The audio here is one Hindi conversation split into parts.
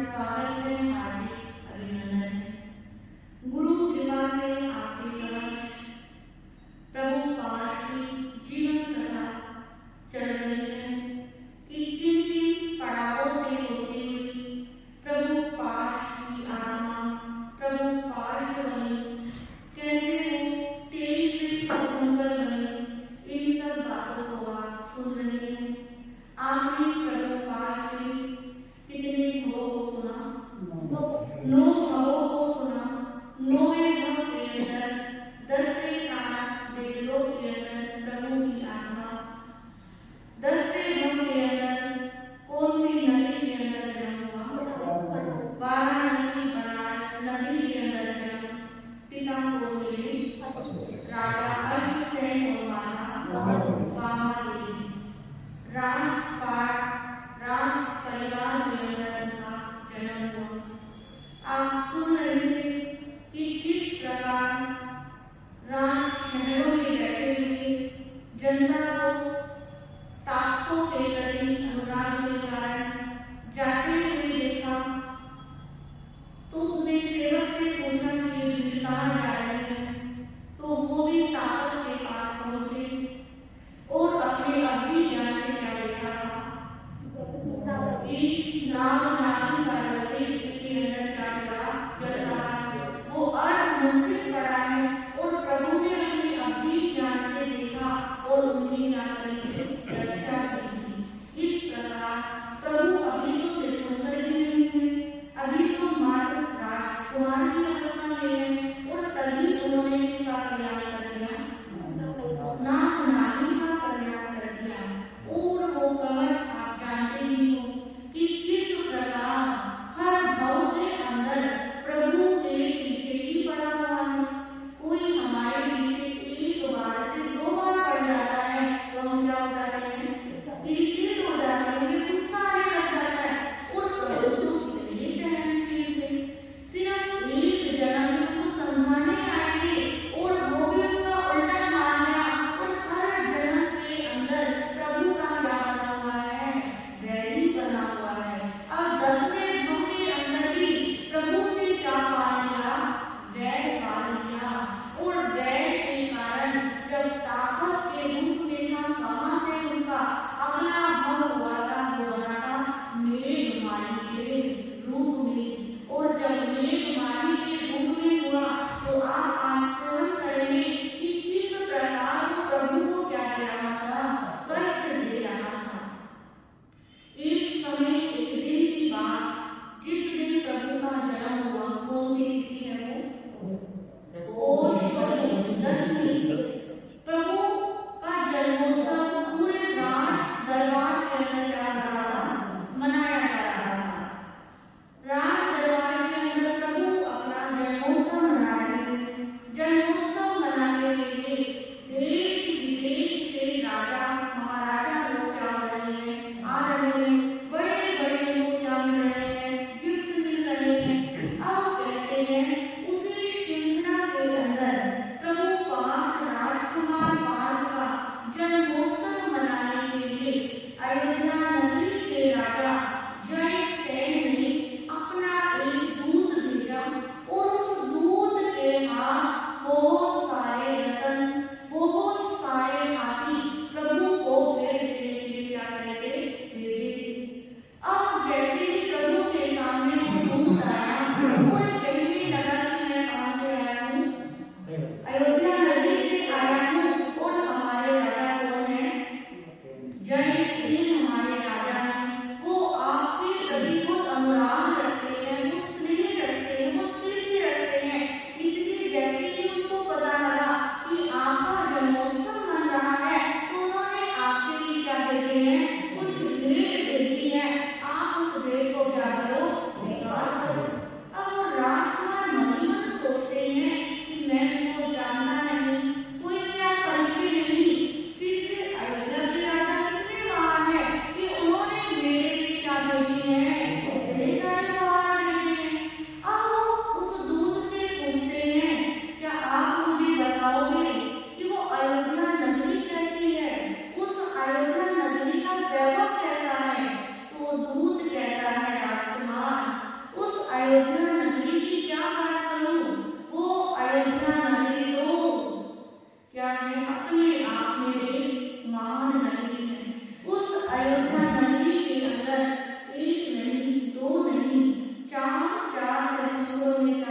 स्वागत है, हार्दिक अभिनंदन है। गुरु कृपा से आपके समक्ष प्रभु पाश की जीवन कथा चल रही है कि किन किन पड़ावों से होती हुई प्रभु पाश की आत्मा प्रभु पाश बनी, कैसे वो 23वीं दिसंबर बनी, इन सब बातों को आप सुन रहे हैं। आपने प्रभु पाश से कितने भावों को सुना? 9 भावों को सुना। 9वें भाव के अंदर 10वें प्राण देवलोक के अंदर प्रभु की आत्मा, 10वें भाव के अंदर कौन सी नदी के अंदर जन्म हुआ? वाराणसी बनारस नदी के अंदर जन्म पिता को मिले राजा अश्वसेन और माता वामादेवी। राजपाट राज परिवार के अंदर उनका जन्म हुआ। आप सुन रहे थे कि किस प्रकार राजमहलों में बैठे हुए जनता को ताकतों के प्रति अनुराग के कारण जाते हुए देखा तो अपने सेवक से पूछा कि ये भीड़ कहाँ जा रही है, तो वो भी ताकत के पास पहुंचे और अपने अभी ज्ञान से क्या देखा था कि नाग नागिन का लकड़ी के अंदर क्या जल रहा है, वो अर्थ मूर्छित पड़ा है और प्रभु ने अपने अभी ज्ञान से देखा और उनकी क्या करी रक्षा की। इस प्रकार प्रभु अभी तो सिरकुंदर ही नहीं हुए, अभी तो मात्र राजकुमार की अवस्था में है और तभी उन्होंने इसका कल्याण कर दिया, नाग नागिन का कल्याण कर दिया। और वो कमर आप जानते ही हो कि किस प्रकार हर भाव के अंदर प्रभु के पीछे ही पड़ा हुआ है। कोई हमारे पीछे एक बार से 2 बार पड़ जाता है तो हम क्या हो जाते हैं, इरिटेट हो जाते हैं, गुस्सा आने लग जाता है। उस प्रभु तो कितने सहनशील थे, सिर्फ एक जन्म में उनको समझाने आएंगे और वो भी उसका उल्टा मान लिया और हर जन्म के अंदर प्रभु का क्या बना हुआ है, वैरी बना हुआ है। अब 10वें भाव के अंदर भी प्रभु से क्या पाल लिया, वैर पाल लिया। और वैर के कारण जब ताकत के रूप में था, कहाँ से उसका अगला भाव हुआ था, वो बना था मेघमाली के रूप में। और जब मेघमाली के रूप में हुआ तो आप आश्रम करेंगे कि किस प्रकार प्रभु को क्या दे रहा था, कष्ट दे रहा था। एक समय एक दिन की बात, जिस दिन प्रभु का जन्म हुआ, कौन सी तिथि है वो? दशमी। प्रभु का जन्मोत्सव पूरे राज दरबार के अंदर क्या हो रहा था, मनाया जा रहा था। राज दरबार के अंदर प्रभु अपना जन्मोत्सव मना रहे थे। जन्मोत्सव मनाने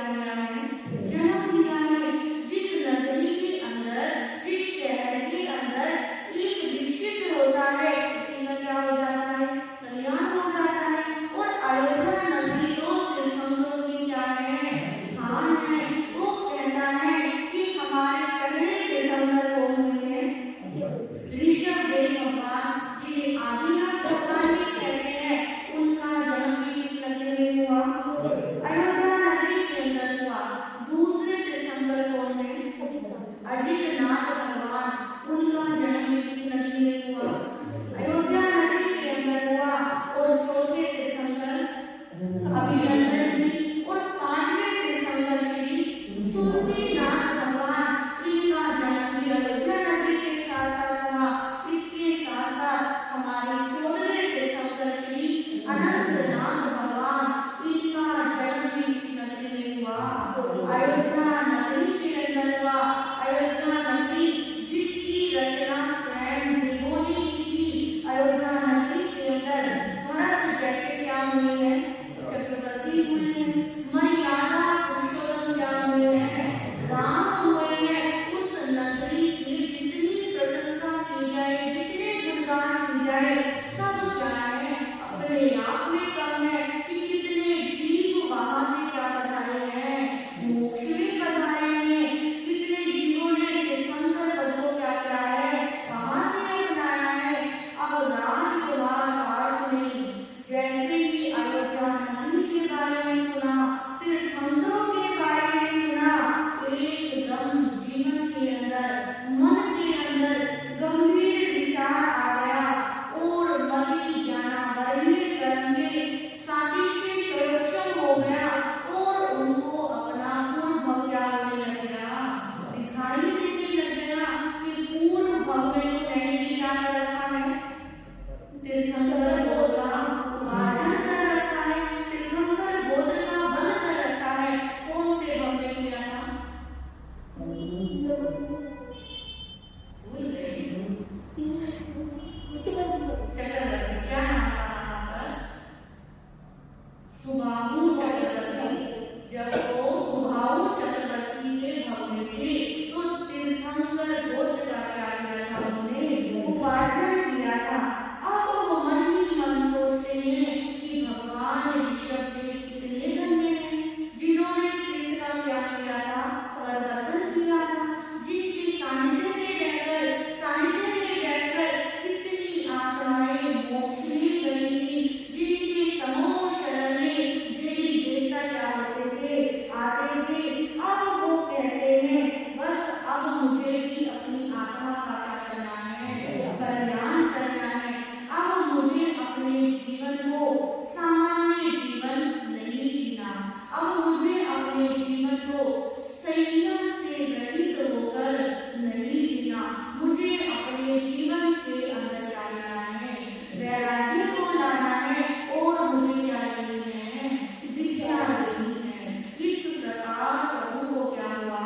लिया है? जन्म लिया है। जिस नगरी के अंदर, जिस शहर के अंदर एक दीक्षित होता है, उसी का क्या हो जाता है? कल्याण हो जाता है। और अयोध्या नगरी तो तीर्थंकरों की क्या है? स्थान है। वो कहता है कि हमारे पहले तीर्थंकर कौन हुए हैं? ऋषभदेव भगवान, जिन्हें आदिनाथ भगवान भी कहते हैं, उनका जन्म भी किस नगरी में हुआ? अयोध्या नगरी के अंदर हुआ। दूसरे तीर्थंकर कौन है? अजितनाथ भगवान, उनका जन्म भी किस नगरी में हुआ? अयोध्या नगरी के अंदर हुआ। और चौथे तीर्थंकर अभिनंदन जी, और पांचवें तीर्थंकर श्री सुमतिनाथ भगवान, इनका जन्म भी अयोध्या नगरी के साथ साथ हुआ। इसके साथ साथ हमारे 14वें तीर्थंकर श्री अनंतनाथ भगवान, इनका जन्म भी इस नगरी में हुआ? अयोध्या नगरी के अंदर हुआ। अयोध्या नगरी जिसकी रचना स्वयं देवों ने की थी। अयोध्या नगरी के अंदर भरत जैसे क्या हुए हैं? चक्रवर्ती हुए हैं। मर्यादा पुरुषोत्तम क्या हुए हैं? राम हुए हैं। उस नगरी की जितनी प्रशंसा की जाए, जितने गुणगान की जाए, सब क्या है? अपने आप में कम है कि कितने जीव वहां से क्या पधारे हैं? मोक्ष में पधारे हैं। कितने जीवों ने तीर्थंकर पद को क्या किया है? वहां से अपनाया है। अब राजकुमार पार्थ ने जैसे ही अयोध्या नगरी के बारे में सुना, तीर्थंकरों के बारे में सुना, एकदम जीवन के अंदर, मन के अंदर गंभीर विचार आ गया। और मति ज्ञानावरणीय करके सादृश्य संयोजन हो गया। और उनको अपना पूर्व क्या होने लग गया? दिखाई देने लग गया कि पूर्व भव में तो मैंने भी क्या कर रखा है? तीर्थंकर बोध का उपार्जन कर रखा है। तीर्थंकर बोध का बल कर रखा है। कौन से भव में किया था? भूल गए? चक्रवर्ती, क्या नाम था वहां पर? सुबाहु चक्रवर्ती। जब वो सुबाहु चक्रवर्ती के भव में थे, तो तीर्थंकर बोध का क्या किया था? उन्होंने उपार्जन किया था। अब वो मन ही मन सोचते हैं कि भगवान ऋषभदेव कितने धन्य हैं, जिन्होंने तीर्थ का क्या किया था? परिवर्तन किया था। जिनके सानिध्य में रहकर, सानिध्य में बैठकर कितनी आत्माएं मोक्ष में गई थी। जिनके समूह शरण में देवी देवता क्या होते थे? आते थे। अब वो कहते हैं बस अब मुझे भी अपनी आत्मा का क्या करना है? कल्याण करना है। अब मुझे अपने जीवन को सामान्य जीवन नहीं जीना। अब मुझे अपने जीवन को संयम से रहित होकर नहीं जीना। मुझे अपने जीवन के अंदर क्या लेना है? वैराग्य को लाना है। और मुझे क्या लेनी है? दीक्षा लेनी है। इस प्रकार प्रभु को क्या हुआ?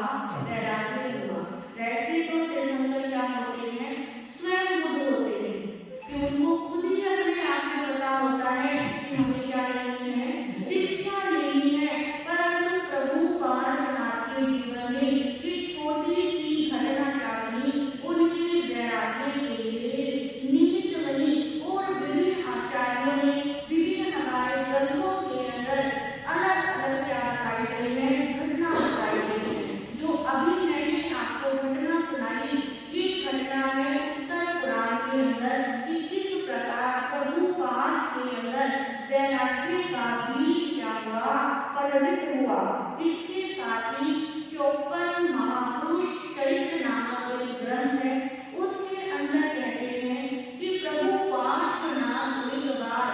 वैराग्य हुआ। वैसे तो तीर्थंकर क्या होते हैं? स्वयं बुद्ध होते हैं कि उनको खुद ही अपने आप में पता होता है कि हमें क्या लेनी है? दीक्षा लेनी है। परंतु प्रभु पार्श्वनाथ के जीवन में ये छोटी सी घटना क्या बनी? उनके वैराग्य के लिए निमित्त बनी। और विभिन्न आचार्यों ने विभिन्न हमारे ग्रंथों के अंदर अलग अलग क्या बताई गई है? घटना बताई गई है। जो अभी मैंने आपको घटना सुनाई, ये घटना है उत्तर पुराण के अंदर कि किस प्रकार प्रभु पास के अंदर वैराग्य का बीज क्या हुआ? परिणित हुआ। इसके साथ ही 54 महापुरुष चरित्र नामक एक ग्रंथ है। उसके अंदर कहते हैं कि प्रभु पार्श्वनाथ एक बार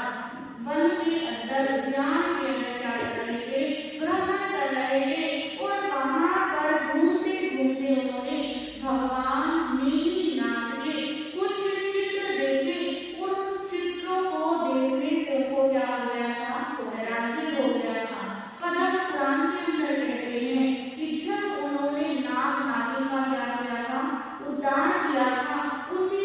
वन के अंदर, उद्यान के अंदर क्या कर रहे थे? भ्रमण कर रहे थे। और वहां पर घूमते घूमते उन्होंने भगवान नेमिनाथ के कुछ चित्र देखे। और उन चित्रों को देखने से उनको क्या हो गया था? वैराग्य हो गया था। पद्म पुराण के अंदर कहते हैं कि जब उन्होंने नाग नागिन का क्या किया था? उद्धार किया था, उसी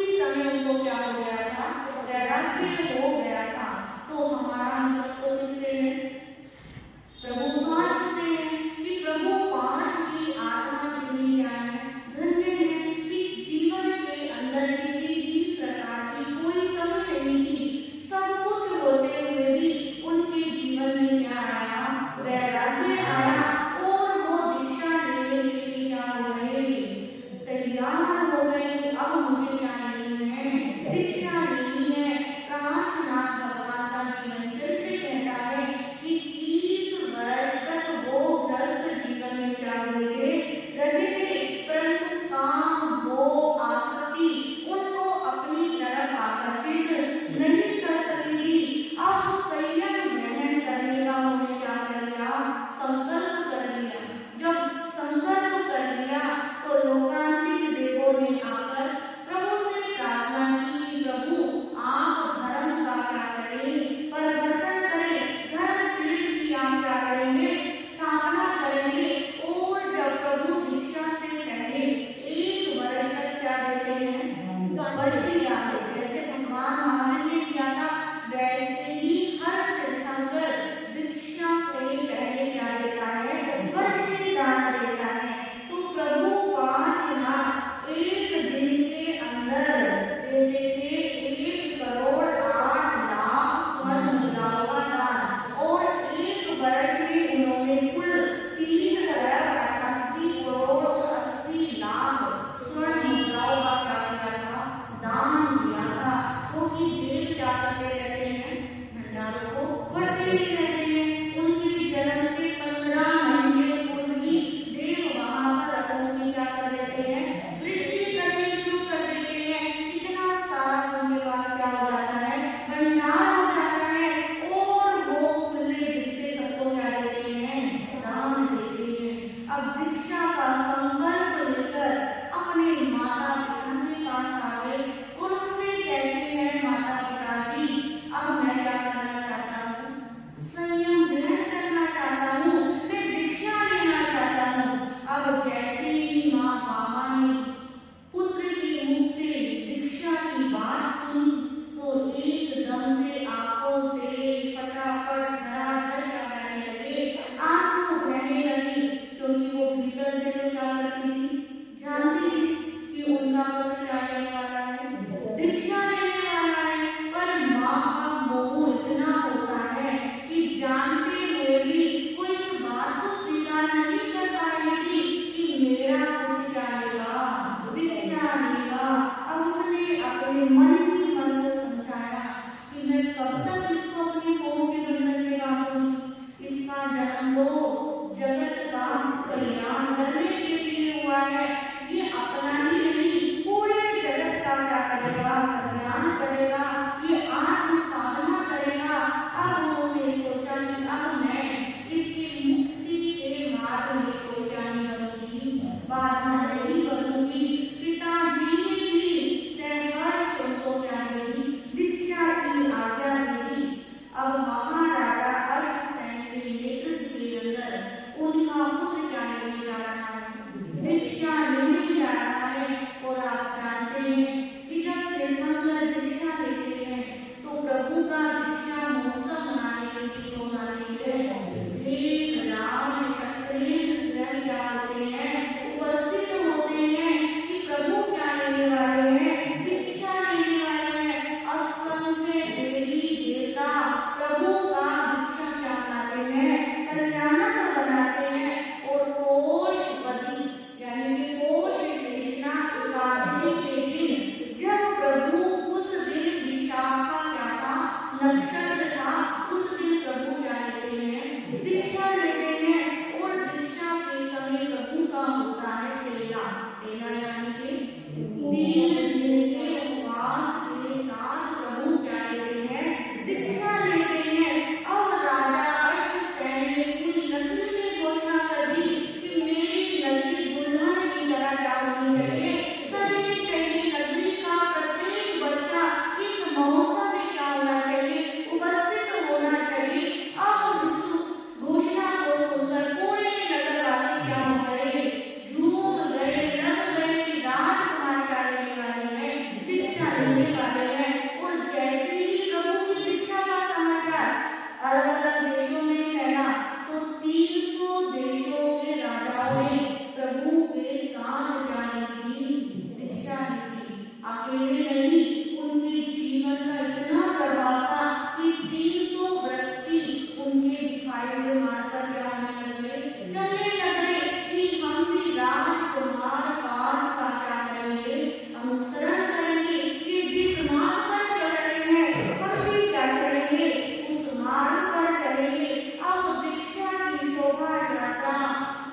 बताए हुए मार्ग पर क्या होने लग गए, चलने लग गए कि हम भी राजकुमार काश का क्या करेंगे, अनुसरण करेंगे कि जिस मार्ग पर चल रहे हैं हम भी क्या करेंगे, उस मार्ग पर चलेंगे। अब दीक्षा की शोभा यात्रा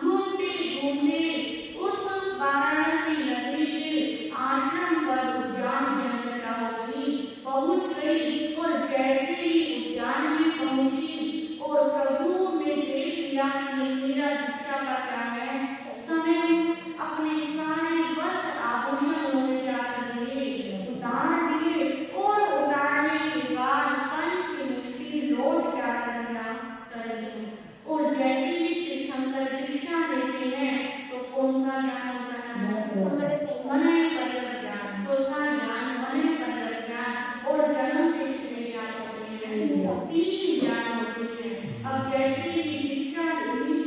घूमते घूमते उस वाराणसी नगरी के आश्रम पर उद्यान के अंदर क्या हो गई, पहुंच गई। और जैसे ही उद्यान में पहुंची और प्रभु ने देख लिया कि मेरा दीक्षा का क्या है समय, अपने सारे वस्त्र आभूषण उन्होंने क्या कर दिए, उतार दिए। और उतारने के बाद पंच मुष्टि लौट क्या कर दिया, कर दी। और जैसे ही तीर्थंकर दीक्षा लेते हैं तो कौन सा ज्ञान हो जाता है, मनय पर्यत ज्ञान। चौथा ज्ञान मनय पर्यत ज्ञान। और जन्म से कितने ज्ञान होते हैं, 3 ज्ञान होते हैं। अब जैसे ही दीक्षा ली,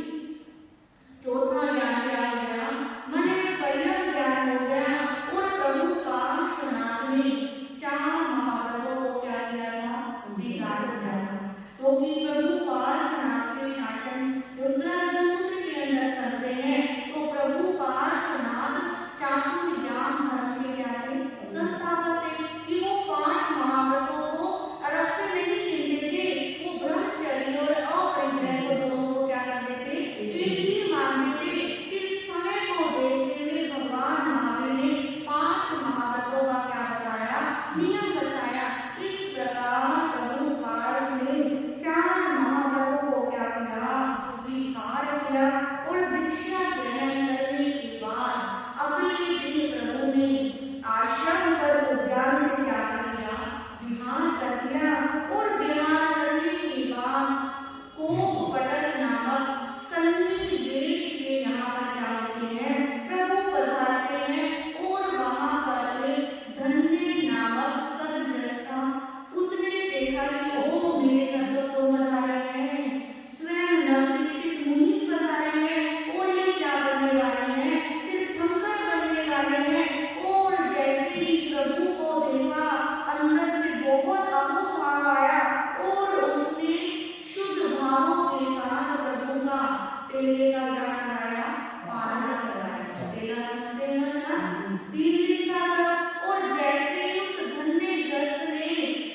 चौथा ज्ञान क्या हो गया, मनय पर्यत ज्ञान हो गया। और प्रभु पार्श्वनाथ ने 4 महाव्रतों को क्या किया था, स्वीकार किया था। तो कि प्रभु पार्श्वनाथ के शासन रुद्रादल सूत्र के अंदर करते हैं। तो प्रभु पार्श्वनाथ चातुर्याम धर्म के क्या थे, संस्थापक थे। कि वो 5 महाव्रतों को अलग से नहीं गिनते थे, वो ब्रह्मचर्य और अपरिग्रह को दोनों को क्या करते थे, एक ही मानते थे। इस समय को देखते हुए भगवान महावीर ने 5 महाव्रतों का क्या बताया, नियम बताया। इस प्रकार प्रभु पार्श्व ने 4 महाव्रतों को क्या किया, स्वीकार किया। और दीक्षा ग्रहण करने के बाद अगले दिन प्रभु ने आश्रम पर उद्यान से क्या कर दिया, विहार कर दिया। और विहार करने के बाद कोपपटक नामक सन्नी देश के यहाँ पर क्या होते हैं, प्रभु पधारते हैं। और वहां पर एक धन्य नामक सदगृहस्थ था। उसने देखा कि ओ मेरे घर तो कौन पधारे हैं, स्वयं नवदीक्षित मुनि पधारे हैं। और ये क्या बनने वाले हैं, तीर्थंकर बनने वाले हैं। और जैसे ही प्रभु को देखा अंदर से बहुत अमोघ भाव आया। और उसने शुद्ध भावों के साथ प्रभु का टेले का क्या कराया, पालना कराया। टेला समझते हैं ना, 3 दिन का व्रत। और जैसे ही उस धन्य ग्रस्त ने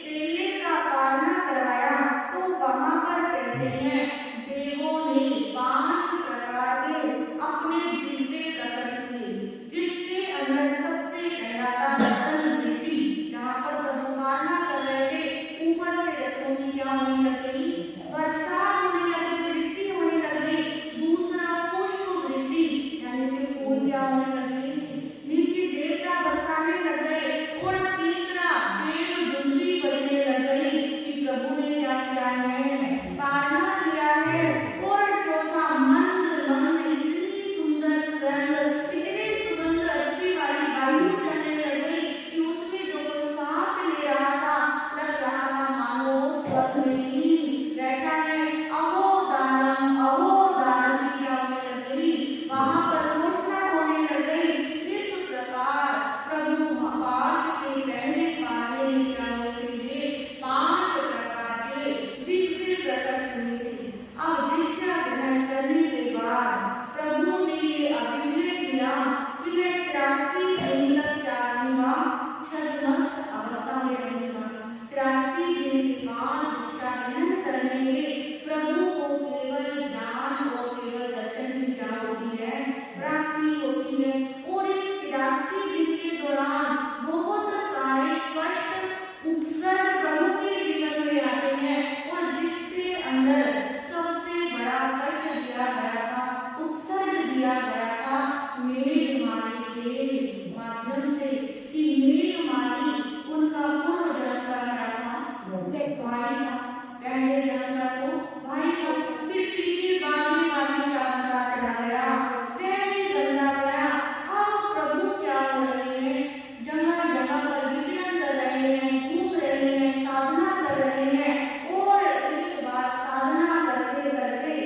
टेले का पालना करवाया तो वहां पर कहते हैं देवों ने 5 प्रकार के अपने दिव्य प्रकट किए, जिसके अंदर सबसे पहला था रतन वृष्टि। जहाँ पर प्रभु पालना कर रहे थे ऊपर से रत्नों की क्या होने लग गई, बरसात होने लगी, वृष्टि होने लग गई। दूसरा पुष्प वृष्टि, यानी कि फूल क्या होने लगे, नीचे देवता बरसाने लग गए। और तीसरा देव धुंधली बजने लग गई कि प्रभु ने क्या किया है, पालना किया है। और चौथा मंद मंद इतनी सुंदर सुगंध, इतनी सुगंध अच्छी वाली वायु चलने लग गई कि उसमें जो कोई सांस ले रहा था लग रहा था मानो वो स्वर्ग में ही बैठा है। अहो दानम की क्या होने लग गई, वहां पर घोषणा होने लग गई। इस प्रकार प्रभु पार्श्व के पहले पाले में क्या होते थे, 5 प्रकार के दिव्य प्रकट हुए थे। अब दीक्षा ग्रहण करने के बाद प्रभु ने ये अभिनय किया कि मैं 83 दिन तक क्या रहूंगा, छद्मस्त अवस्था में रहूंगा। 83 दिन के बाद दीक्षा ग्रहण करने में प्रभु को केवल ज्ञान और केवल दर्शन की क्या होती है, प्राप्ति होती है। और इस 83 दिन के दौरान बहुत सारे कष्ट उपसर्ग प्रभु के जीवन में आते हैं। और जिसके अंदर सबसे बड़ा कष्ट दिया गया था, उपसर्ग दिया गया था मेघमाली के माध्यम से। कि मेघमाली उनका पूर्व जन्म का क्या था, भाई था। पहले जन्म का तो भाई था, फिर पीछे बाद में क्या बनता चला गया, वही बनता गया। अब प्रभु क्या हो रहे हैं, जगह जगह पर विचरण कर रहे हैं, घूम रहे हैं, साधना कर रहे हैं। और एक बार साधना करते करते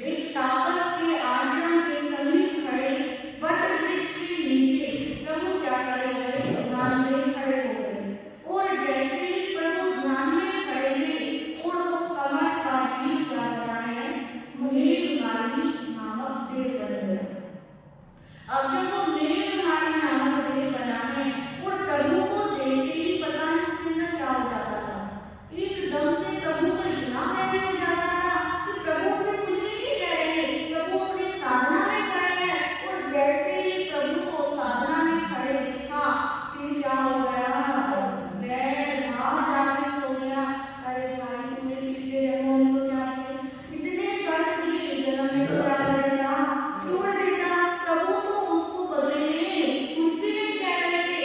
एक तापस के आश्रम के समीप खड़े वट वृक्ष के नीचे प्रभु क्या कर रहे हैं, ध्यान में खड़े हो गए। और जैसे ही प्रभु ध्यान में खड़े हुए और वो कमर का जीव अब जब वो मेघमाला नामक देह बना है, वो प्रभु को देखते ही पता नहीं उसके अंदर क्या हो जाता था। एकदम से प्रभु को इतना प्यार हो जाता था कि प्रभु से कुछ भी नहीं कह रहे, प्रभु अपनी साधना में खड़े हैं। और जैसे ही प्रभु को साधना में खड़े देखा, फिर क्या हो गया, मैं वहां जाके हो गया, अरे भाई तूने पिछले जन्मों में तो क्या किया, इतने कष्ट दिए, इस जन्म में तो क्या करेगा, छोड़ देता। प्रभु तो उसको बदले में कुछ भी नहीं कह रहे थे,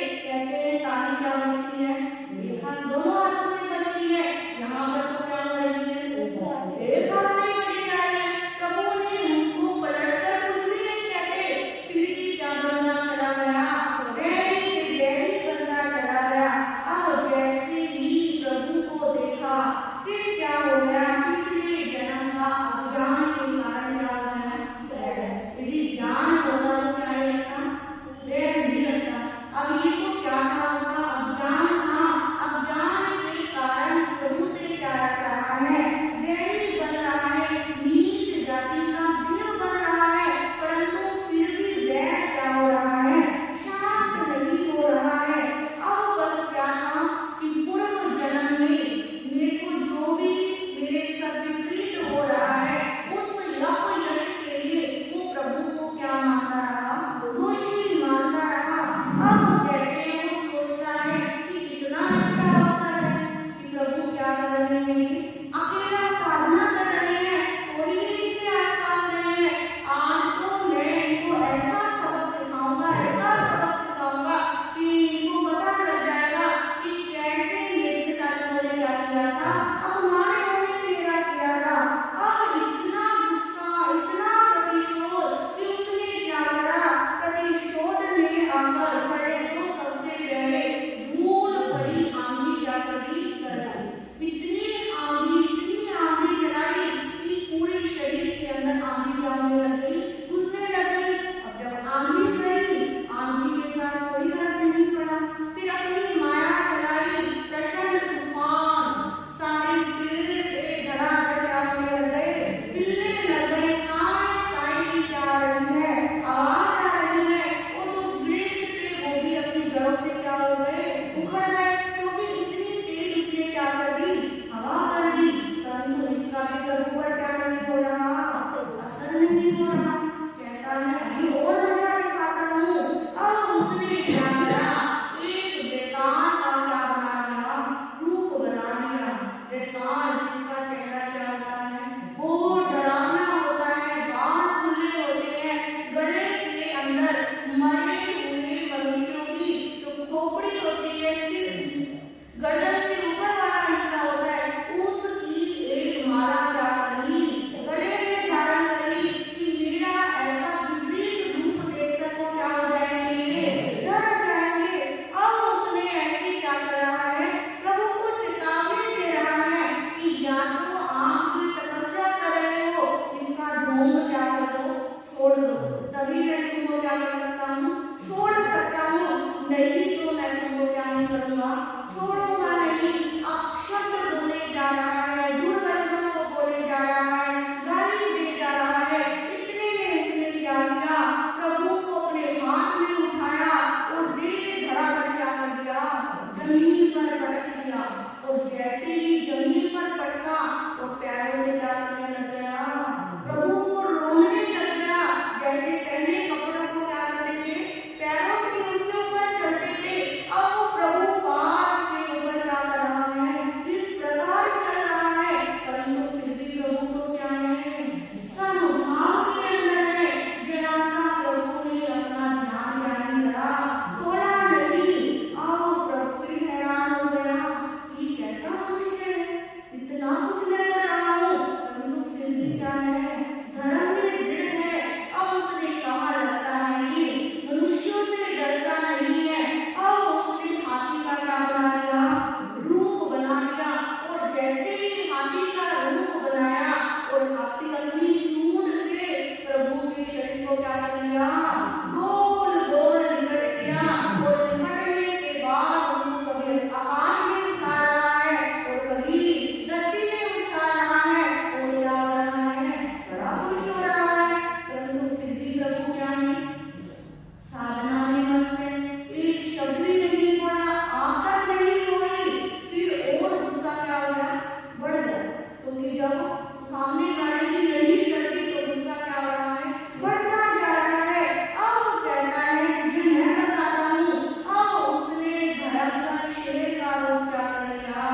सामने वाले की नहीं चलती तो गुस्सा क्या हो रहा है, बढ़ता जा रहा है। अब वो कहता है तुझे मैं बताता हूँ। अब उसने धर्म का शेर का रूप क्या कर लिया,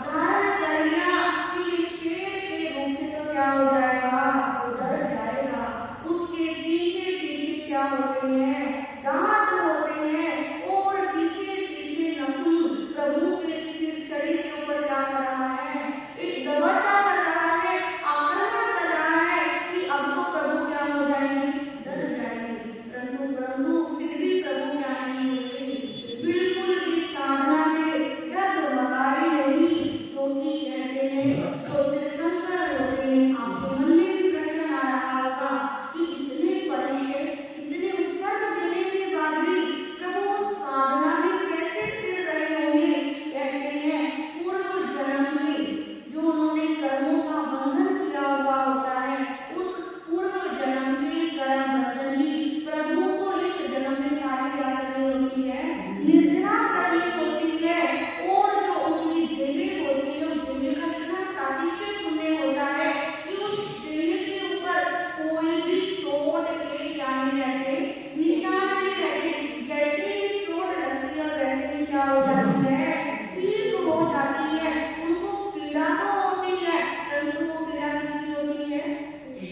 धारण कर लिया कि शेर के रूप से तो क्या हो जाएगा, वो डर जाएगा। उसके तीखे तीखे क्या होते हैं, दांत होते हैं और तीखे तीखे नखून। प्रभु के सिर छड़ी के ऊपर क्या कर रहा है, एक दबदबा कर रहा है, आक्रमण कर रहा है कि अब तो प्रभु क्या हो जाएंगे, डर जाएंगे। परंतु प्रभु फिर भी प्रभु क्या नहीं हुए, बिल्कुल भी साधना से डगमगाए नहीं। क्योंकि कहते हैं तो तीर्थंकर होते हैं। आपके मन में भी प्रश्न आ रहा होगा कि इतने परिश्रम इतने उत्सर्ग देने के बाद भी प्रभु साधना में कैसे स्थिर रहे होंगे। कहते हैं पूर्व जन्म में जो उन्होंने कर्मों का बंधन किया हुआ होता है, उस पूर्व जन्म के कर्म बंधन ही प्रभु को इस जन्म में सारी क्या करनी होती है, निर्जना करनी होती है। और जो उनकी देह होती है, उस देह का इतना सादृश्य पुण्य होता है कि उस देह के ऊपर कोई भी चोट के क्या नहीं रहते, निशान नहीं रहते। जैसे ही चोट लगती है वैसे ही क्या हो जाती है, ठीक हो जाती है। उनको पीड़ा तो होती है, परंतु वो पीड़ा किसकी होती है,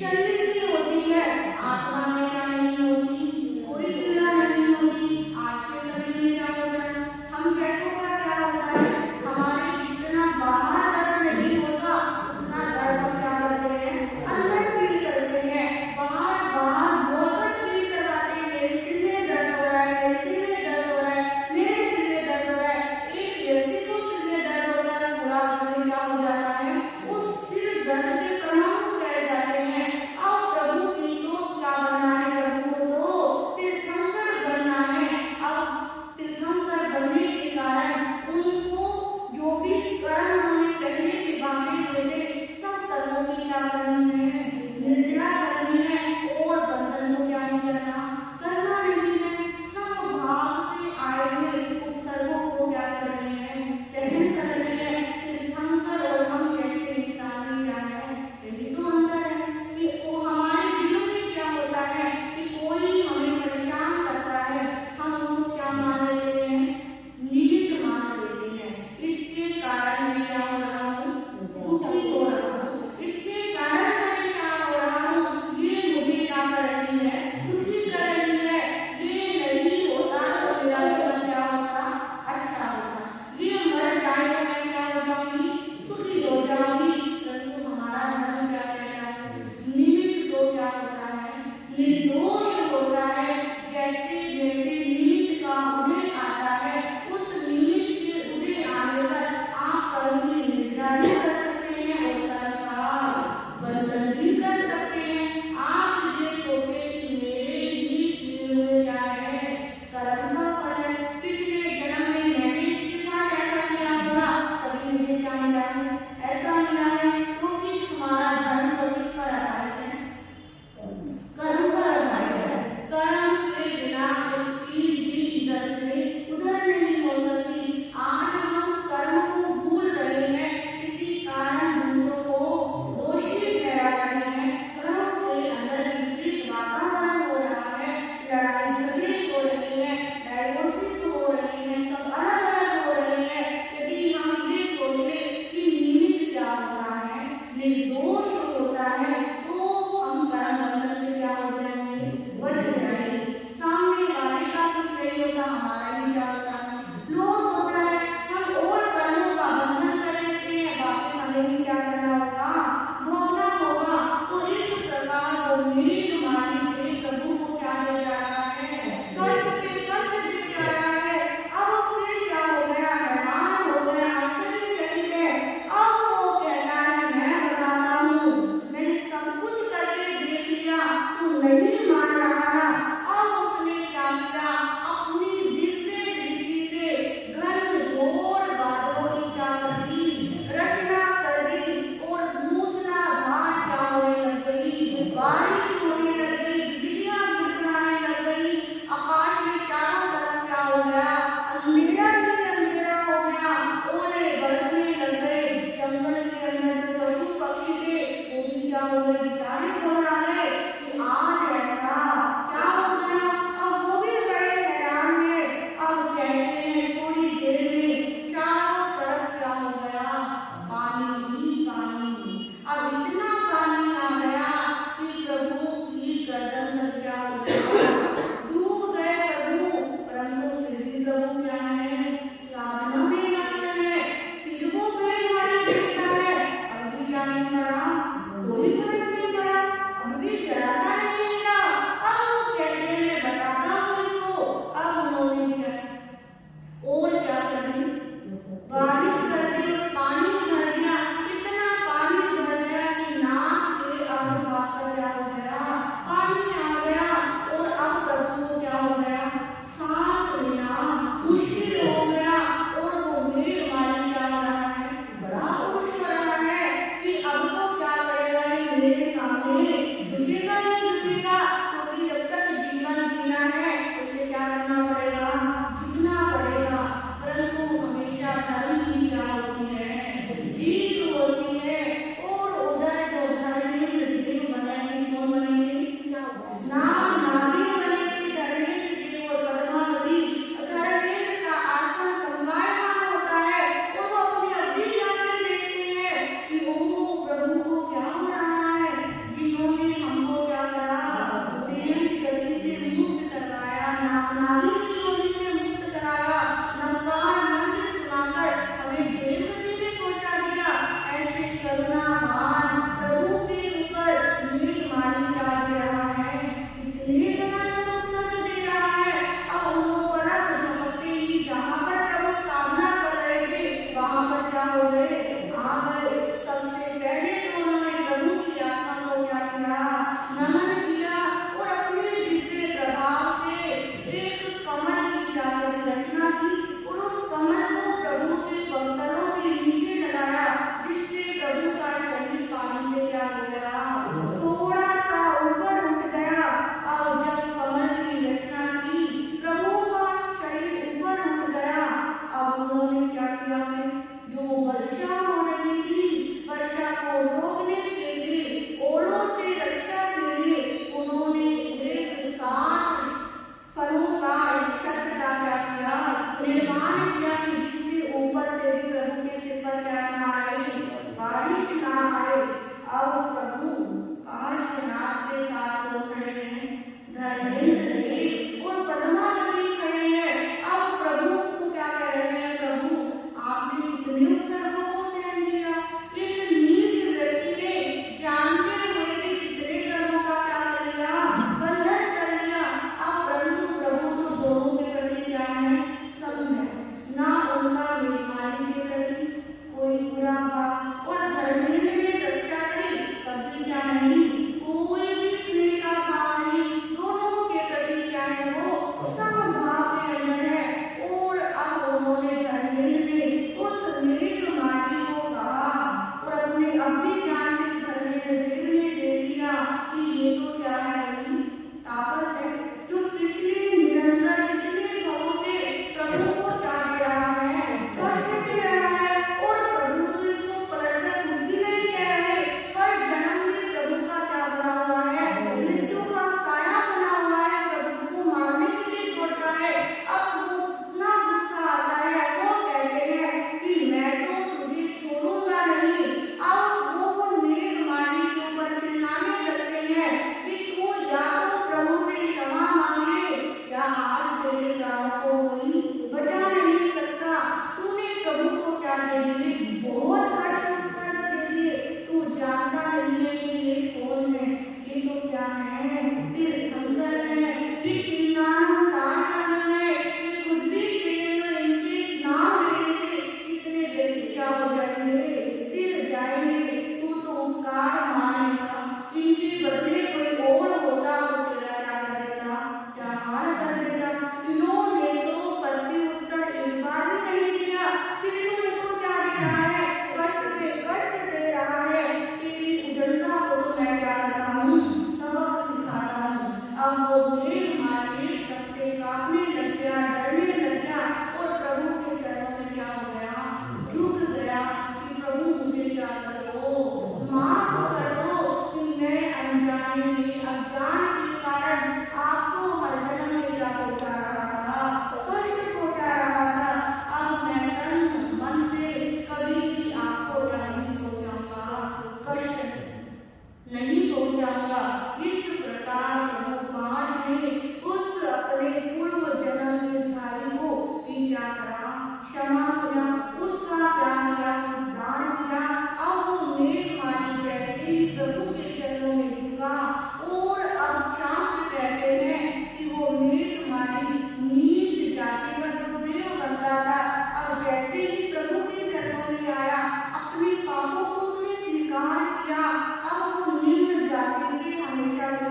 शरीर की होती है। आत्मा में क्या नहीं होती, कोई पीड़ा नहीं होती। आज के समय में क्या होता है, हम कैसों का क्या होता है, हमारे जितना बाहर दर्द नहीं होता उतना दर्द हम क्या करते हैं, अंदर फील करते हैं। बाहर बाहर बोलकर फील करवाते हैं, मेरे सिर में दर्द हो रहा है, मेरे सिर में दर्द हो रहा है, मेरे सिर में दर्द हो रहा है। एक व्यक्ति को सिर में दर्द होता है, पूरा घर में क्या हो जाता है, उस सिर दर्द के परमाणु फैल जाते हैं।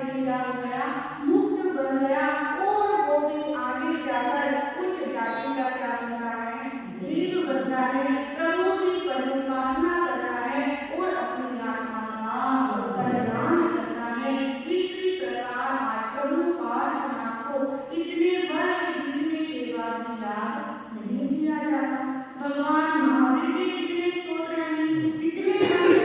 व्यक्ति क्या हो गया, मुक्त बन गया और वो भी आगे जाकर उच्च जाति का क्या बनता है, देव बनता है, प्रभु की उपासना करता है और अपनी आत्मा का कल्याण करता है। इसी प्रकार आज प्रभु पाठ आपको इतने वर्ष बीतने के बाद भी याद नहीं किया जाता। भगवान महावीर के जितने स्तोत्र नहीं, जितने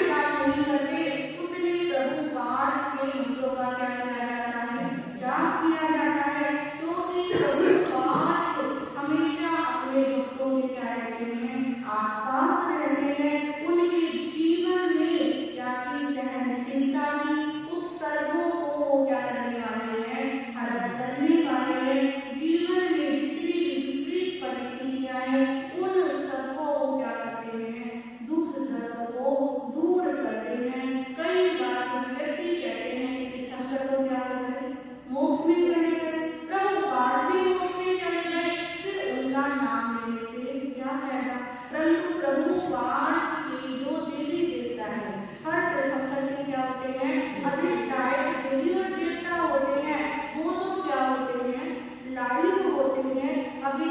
याद नहीं करते, उतने प्रभु पाठ के मंत्रों का क्या किया जाता है, जाप किया जाता है। क्योंकि प्रभु पाठ हमेशा अपने भक्तों के क्या रहते हैं, आसपास रहते हैं। उनके जीवन में क्या की सहनशीलता की उपसर्गों को क्या करने वाले हैं, हरण करने वाले हैं। जीवन में जितनी भी विपरीत परिस्थितियां हैं, उन सबको क्या करते हैं, दुख दर्द को दूर करते हैं। कई बार कुछ व्यक्ति कहते हैं कि तीर्थंकर तो क्या हो गए, मोक्ष में चले गए, प्रभु पाद भी मोक्ष में चले गए, फिर उनका नाम लेने से क्या फायदा। परंतु प्रभु पाद के जो देवी देवता है, हर तीर्थंकर के क्या होते हैं, अधिष्ठायक देवी और देवता होते हैं। वो तो क्या होते हैं, लाइव होते हैं। अभी